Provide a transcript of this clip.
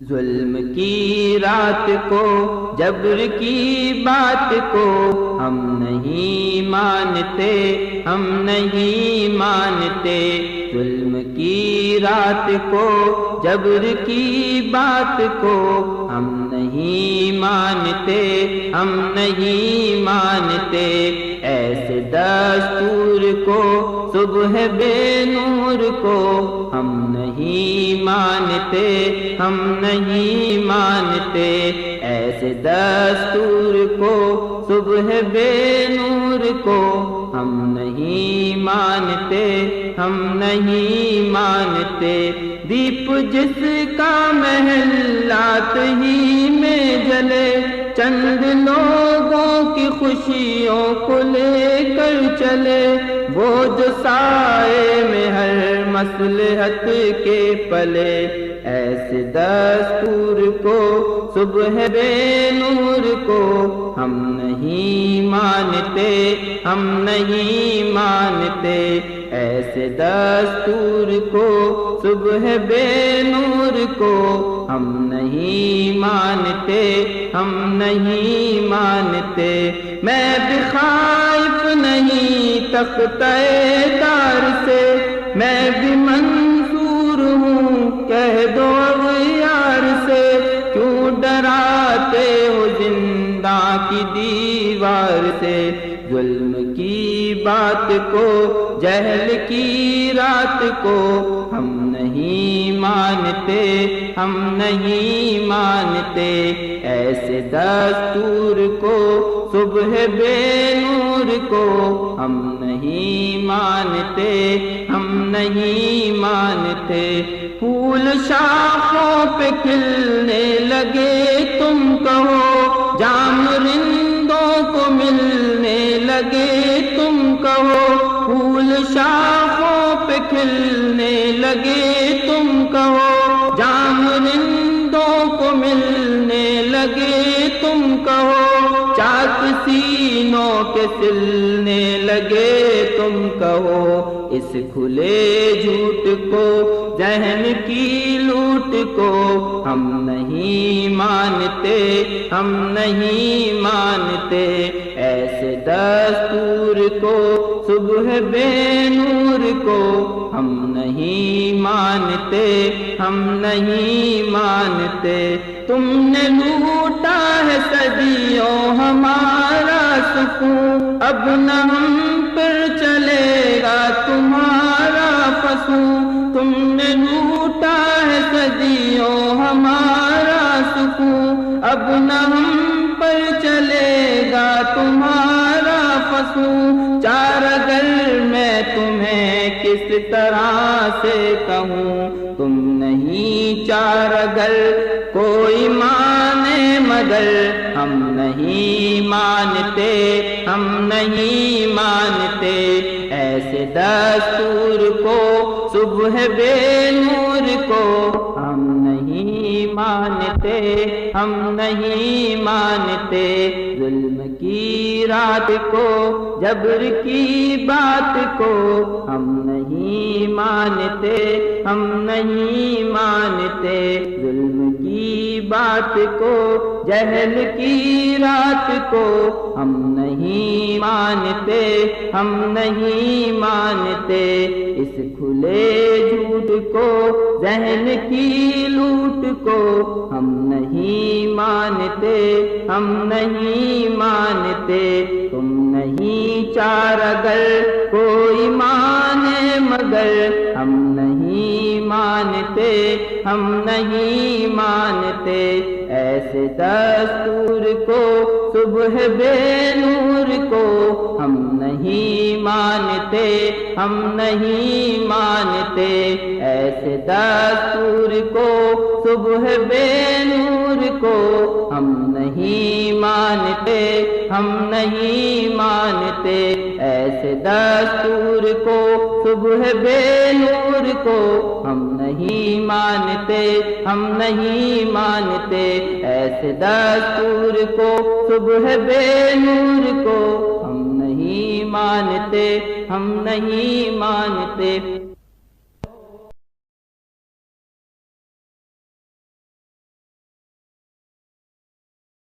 ظلم کی رات کو، جبر کی بات کو ہم نہیں مانتے، ہم نہیں مانتے۔ ظلم کی رات کو، جبر کی بات کو ہم نہیں مانتے، ہم نہیں مانتے۔ ایسے دستور کو، صبح بے نور کو ہم نہیں مانتے، ہم نہیں مانتے۔ ایسے دستور کو، صبح بے نور کو ہم نہیں مانتے، ہم نہیں مانتے۔ دیپ جس کا محلات ہی میں جلے، چند لوگوں کی خوشیوں کو لے کر چلے، وہ جو سائے میں ہر مصلحت کے پلے۔ ایسے دستور کو، صبح بے نور کو ہم نہیں مانتے، ہم نہیں مانتے۔ ایسے دستور کو، صبح بے نور کو ہم نہیں مانتے، ہم نہیں مانتے۔ میں بھی خائف نہیں تختہ دار سے، میں بھی منصور ہوں کہہ دو اغیار سے۔ کیوں ڈراتے ہو زنداں کی دیوار سے؟ ظلم کی بات کو، جہل کی رات کو ہم نہیں مانتے، ہم نہیں مانتے۔ ایسے دستور کو، صبح بے نور کو ہم نہیں مانتے، ہم نہیں مانتے۔ پھول شاخوں پہ کھلنے لگے تم کہو، جام رندوں کو ملنے لگے تم کہو۔ پھول شاخوں پہ کھلنے لگے تم کہو، جام رندوں کو ملنے لگے تم کہو۔ چاک سینوں کے سلنے لگے تم کہو۔ اس کھلے جھوٹ کو، ذہن کی لوٹ کو ہم نہیں مانتے، ہم نہیں مانتے۔ ایسے دستور کو، صبح بے نور کو ہم نہیں مانتے، ہم نہیں مانتے۔ تم نے لوٹا ہے صدیوں ہمارا سکون، اب نہ ہم پر چلے گا تمہارا فسون۔ تم نے لوٹا ہے صدیوں ہمارا سکون، اب نہ ہم پر چلے گا تمہارا فسون۔ چار اگر میں تمہیں کس طرح سے کہوں، تم نہیں چار اگر کوئی مانے مگر ہم نہیں مانتے، ہم نہیں مانتے۔ ایسے دستور کو، صبح بے نور کو ہم نہیں مانتے، ہم نہیں مانتے۔ ظلم کی رات کو، جبر کی بات کو ہم نہیں مانتے، ہم نہیں مانتے۔ ظلم کی بات کو، جہل کی رات کو ہم نہیں مانتے، ہم نہیں مانتے۔ اس کھلے جھوٹ کو، ذہن کی لوٹ کو ہم نہیں مانتے، ہم نہیں مانتے۔ تم نہیں چار اگر کوئی مانے مگر ہم نہیں مانتے، ہم نہیں مانتے۔ ایسے دستور کو، صبح بے نور کو ہم نہیں مانتے، ہم نہیں مانتے۔ ایسے دستور کو، صبح بے نور کو ہم نہیں مانتے، ہم نہیں مانتے۔ ایسے دستور کو، صبح بے نور کو ہم نہیں مانتے، ہم نہیں مانتے۔ ایسے دستور کو، صبح بے نور کو ہم نہیں مانتے، ہم نہیں مانتے۔